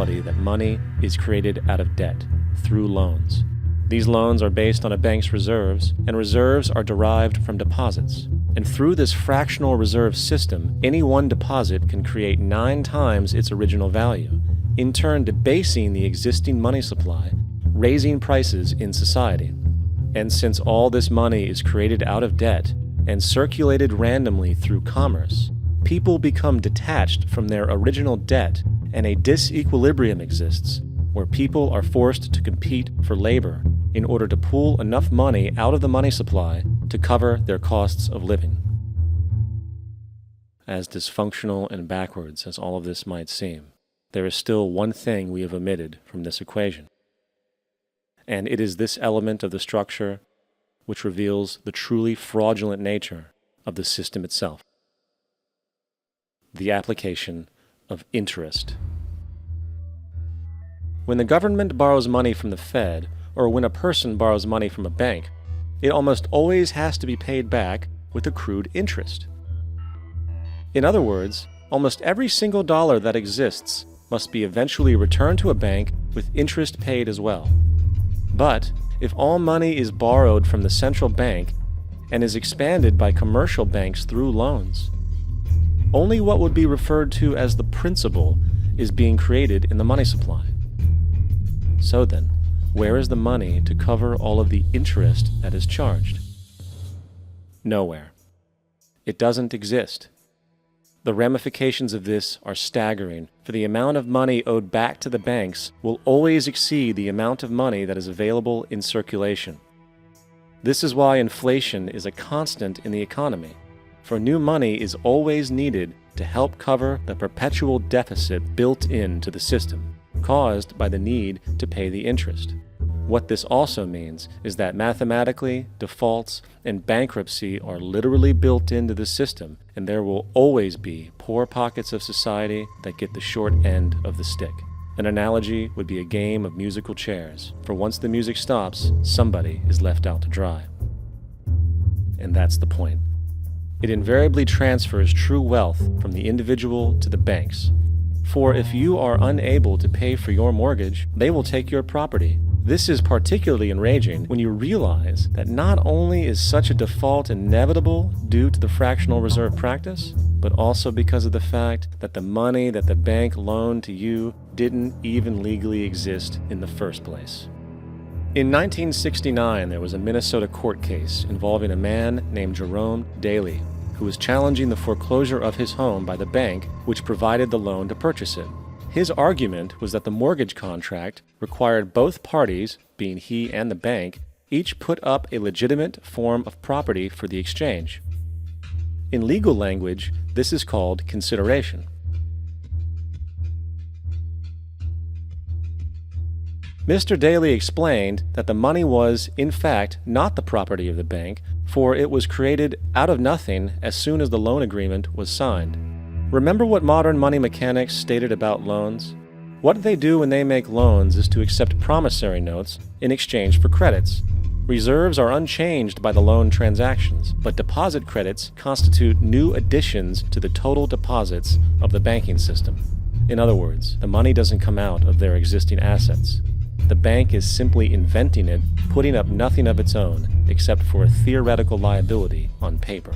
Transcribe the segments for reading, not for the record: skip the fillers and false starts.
reality that money is created out of debt through loans. These loans are based on a bank's reserves, and reserves are derived from deposits. And through this fractional reserve system, any one deposit can create 9 times its original value, in turn debasing the existing money supply, raising prices in society. And since all this money is created out of debt and circulated randomly through commerce, people become detached from their original debt, and a disequilibrium exists, where people are forced to compete for labor in order to pull enough money out of the money supply to cover their costs of living. As dysfunctional and backwards as all of this might seem, there is still one thing we have omitted from this equation. And it is this element of the structure which reveals the truly fraudulent nature of the system itself: the application of interest. When the government borrows money from the Fed, or when a person borrows money from a bank, it almost always has to be paid back with accrued interest. In other words, almost every single dollar that exists must be eventually returned to a bank with interest paid as well. But if all money is borrowed from the central bank and is expanded by commercial banks through loans, only what would be referred to as the principal is being created in the money supply. So then, where is the money to cover all of the interest that is charged? Nowhere. It doesn't exist. The ramifications of this are staggering, for the amount of money owed back to the banks will always exceed the amount of money that is available in circulation. This is why inflation is a constant in the economy, for new money is always needed to help cover the perpetual deficit built into the system, caused by the need to pay the interest. What this also means is that mathematically, defaults and bankruptcy are literally built into the system, and there will always be poor pockets of society that get the short end of the stick. An analogy would be a game of musical chairs, for once the music stops, somebody is left out to dry. And that's the point. It invariably transfers true wealth from the individual to the banks. For if you are unable to pay for your mortgage, they will take your property. This is particularly enraging when you realize that not only is such a default inevitable due to the fractional reserve practice, but also because of the fact that the money that the bank loaned to you didn't even legally exist in the first place. In 1969, there was a Minnesota court case involving a man named Jerome Daly, who was challenging the foreclosure of his home by the bank which provided the loan to purchase it. His argument was that the mortgage contract required both parties, being he and the bank, each put up a legitimate form of property for the exchange. In legal language, this is called consideration. Mr. Daly explained that the money was, in fact, not the property of the bank, for it was created out of nothing as soon as the loan agreement was signed. Remember what modern money mechanics stated about loans? What they do when they make loans is to accept promissory notes in exchange for credits. Reserves are unchanged by the loan transactions, but deposit credits constitute new additions to the total deposits of the banking system. In other words, the money doesn't come out of their existing assets. The bank is simply inventing it, putting up nothing of its own, except for a theoretical liability on paper.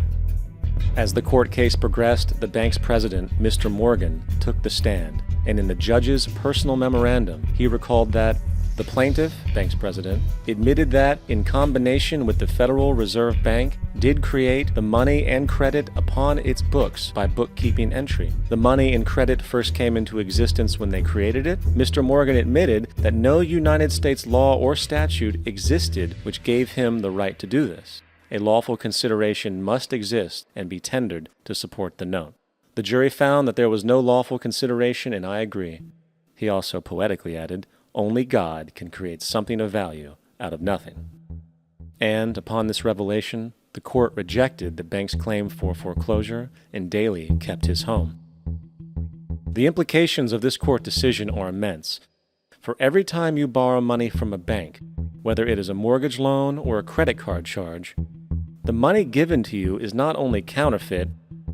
As the court case progressed, the bank's president, Mr. Morgan, took the stand, and in the judge's personal memorandum, he recalled that the plaintiff, bank's president, admitted that, in combination with the Federal Reserve Bank, did create the money and credit upon its books by bookkeeping entry. The money and credit first came into existence when they created it. Mr. Morgan admitted that no United States law or statute existed which gave him the right to do this. A lawful consideration must exist and be tendered to support the note. The jury found that there was no lawful consideration, and I agree. He also poetically added, "Only God can create something of value out of nothing." And upon this revelation, the court rejected the bank's claim for foreclosure, and Daly kept his home. The implications of this court decision are immense. For every time you borrow money from a bank, whether it is a mortgage loan or a credit card charge, the money given to you is not only counterfeit,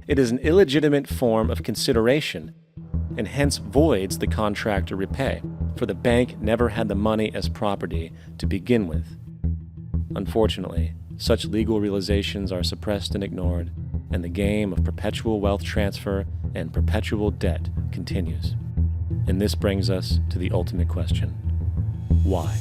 it is an illegitimate form of consideration, and hence voids the contract to repay, for the bank never had the money as property to begin with. Unfortunately, such legal realizations are suppressed and ignored, and the game of perpetual wealth transfer and perpetual debt continues. And this brings us to the ultimate question: why?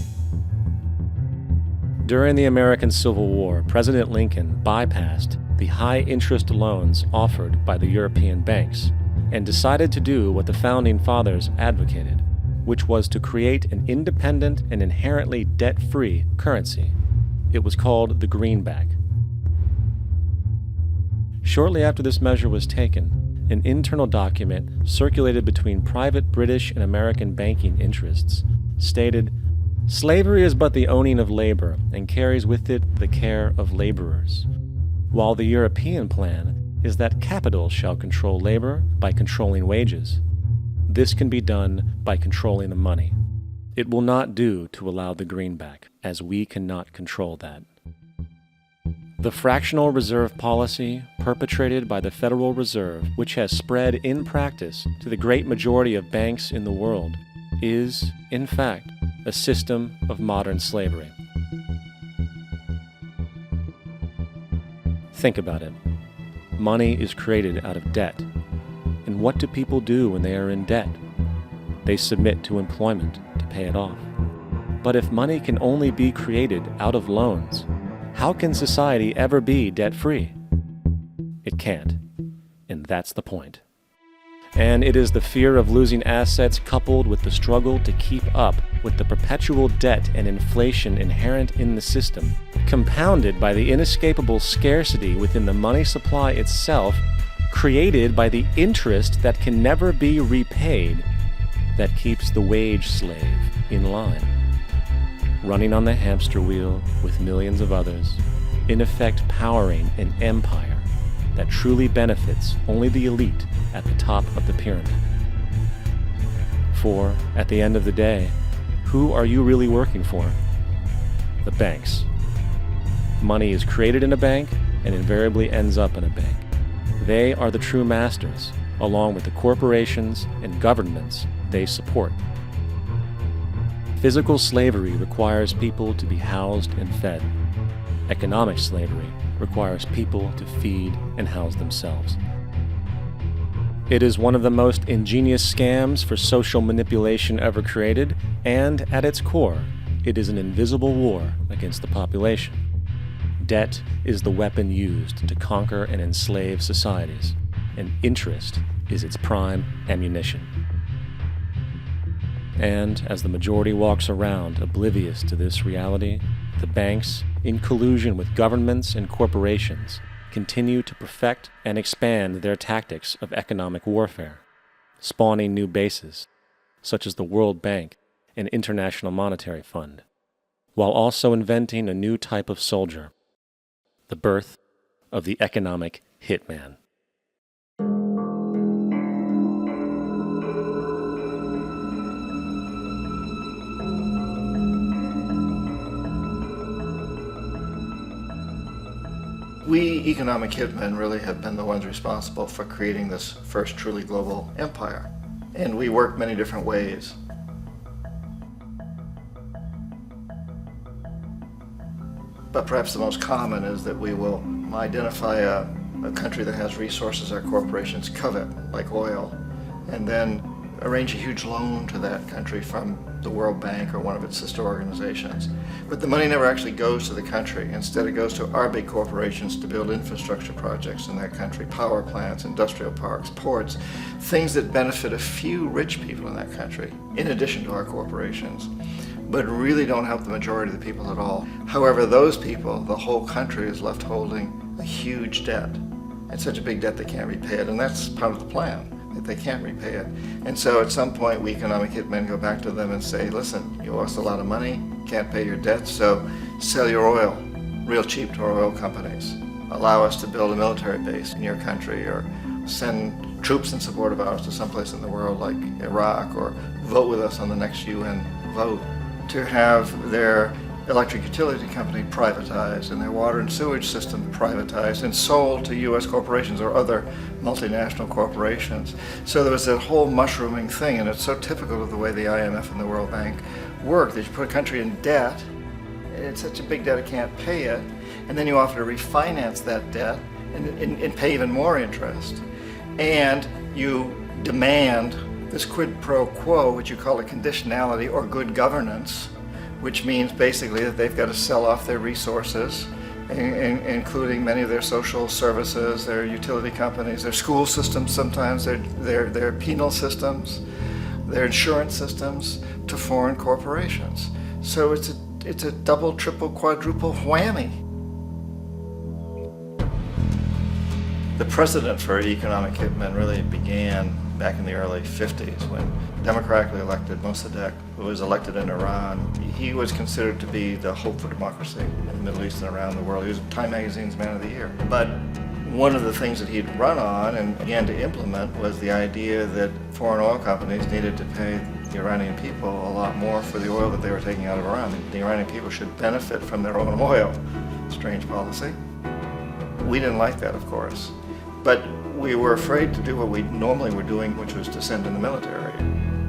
During the American Civil War, President Lincoln bypassed the high-interest loans offered by the European banks and decided to do what the Founding Fathers advocated, which was to create an independent and inherently debt-free currency. It was called the greenback. Shortly after this measure was taken, an internal document circulated between private British and American banking interests stated, "Slavery is but the owning of labor and carries with it the care of laborers, while the European plan is that capital shall control labor by controlling wages. This can be done by controlling the money. It will not do to allow the greenback, as we cannot control that." The fractional reserve policy perpetrated by the Federal Reserve, which has spread in practice to the great majority of banks in the world, is, in fact, a system of modern slavery. Think about it. Money is created out of debt. And what do people do when they are in debt? They submit to employment to pay it off. But if money can only be created out of loans, how can society ever be debt-free? It can't. And that's the point. And it is the fear of losing assets coupled with the struggle to keep up with the perpetual debt and inflation inherent in the system, compounded by the inescapable scarcity within the money supply itself, created by the interest that can never be repaid, that keeps the wage slave in line, running on the hamster wheel with millions of others, in effect powering an empire that truly benefits only the elite at the top of the pyramid. For, at the end of the day, who are you really working for? The banks. Money is created in a bank and invariably ends up in a bank. They are the true masters, along with the corporations and governments they support. Physical slavery requires people to be housed and fed. Economic slavery requires people to feed and house themselves. It is one of the most ingenious scams for social manipulation ever created, and at its core, it is an invisible war against the population. Debt is the weapon used to conquer and enslave societies, and interest is its prime ammunition. And as the majority walks around oblivious to this reality, the banks, in collusion with governments and corporations, continue to perfect and expand their tactics of economic warfare, spawning new bases, such as the World Bank and International Monetary Fund, while also inventing a new type of soldier, the birth of the economic hitman. We economic hitmen really have been the ones responsible for creating this first truly global empire. And we work many different ways. But perhaps the most common is that we will identify a country that has resources our corporations covet, like oil, and then arrange a huge loan to that country from the World Bank or one of its sister organizations. But the money never actually goes to the country. Instead, it goes to our big corporations to build infrastructure projects in that country, power plants, industrial parks, ports, things that benefit a few rich people in that country, in addition to our corporations, but really don't help the majority of the people at all. However, those people, the whole country is left holding a huge debt. It's such a big debt they can't repay it, and that's part of the plan, that they can't repay it. And so at some point, we economic hitmen go back to them and say, listen, you owe us a lot of money, can't pay your debts, so sell your oil real cheap to our oil companies. Allow us to build a military base in your country, or send troops in support of ours to someplace in the world like Iraq, or vote with us on the next UN vote. To have their electric utility company privatized and their water and sewage system privatized and sold to U.S. corporations or other multinational corporations. So there was that whole mushrooming thing, and it's so typical of the way the IMF and the World Bank work, that you put a country in debt, it's such a big debt it can't pay it, and then you offer to refinance that debt and pay even more interest. And you demand this quid pro quo, which you call a conditionality or good governance, which means basically that they've got to sell off their resources, including many of their social services, their utility companies, their school systems sometimes, their penal systems, their insurance systems, to foreign corporations. So it's a double, triple, quadruple whammy. The precedent for economic hitmen really began back in the early 50s when democratically elected Mossadegh, who was elected in Iran, he was considered to be the hope for democracy in the Middle East and around the world. He was Time Magazine's Man of the Year. But one of the things that he'd run on and began to implement was the idea that foreign oil companies needed to pay the Iranian people a lot more for the oil that they were taking out of Iran. The Iranian people should benefit from their own oil. Strange policy. We didn't like that, of course. But we were afraid to do what we normally were doing, which was to send in the military.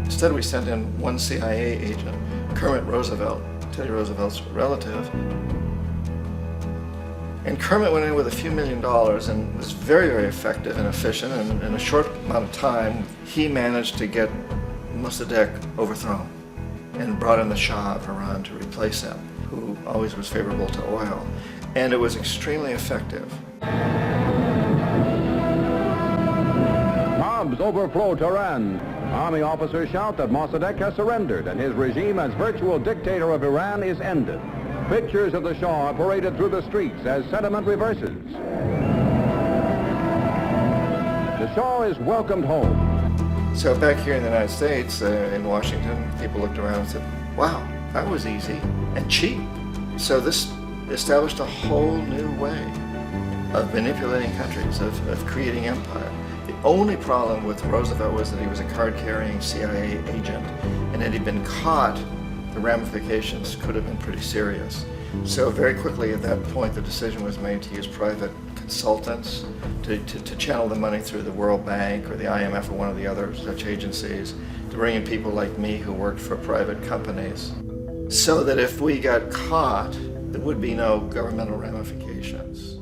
Instead, we sent in one CIA agent, Kermit Roosevelt, Teddy Roosevelt's relative. And Kermit went in with a few $1 million and was very, very effective and efficient. And in a short amount of time, he managed to get Mossadegh overthrown and brought in the Shah of Iran to replace him, who always was favorable to oil. And it was extremely effective. Bombs overflow Tehran. Army officers shout that Mossadegh has surrendered and his regime as virtual dictator of Iran is ended. Pictures of the Shah are paraded through the streets as sentiment reverses. The Shah is welcomed home. So back here in the United States, in Washington, people looked around and said, wow, that was easy and cheap. So this established a whole new way of manipulating countries, of creating empire. The only problem with Roosevelt was that he was a card-carrying CIA agent, and had he been caught, the ramifications could have been pretty serious. So very quickly at that point, the decision was made to use private consultants to channel the money through the World Bank or the IMF or one of the other such agencies, to bring in people like me who worked for private companies, so that if we got caught, there would be no governmental ramifications.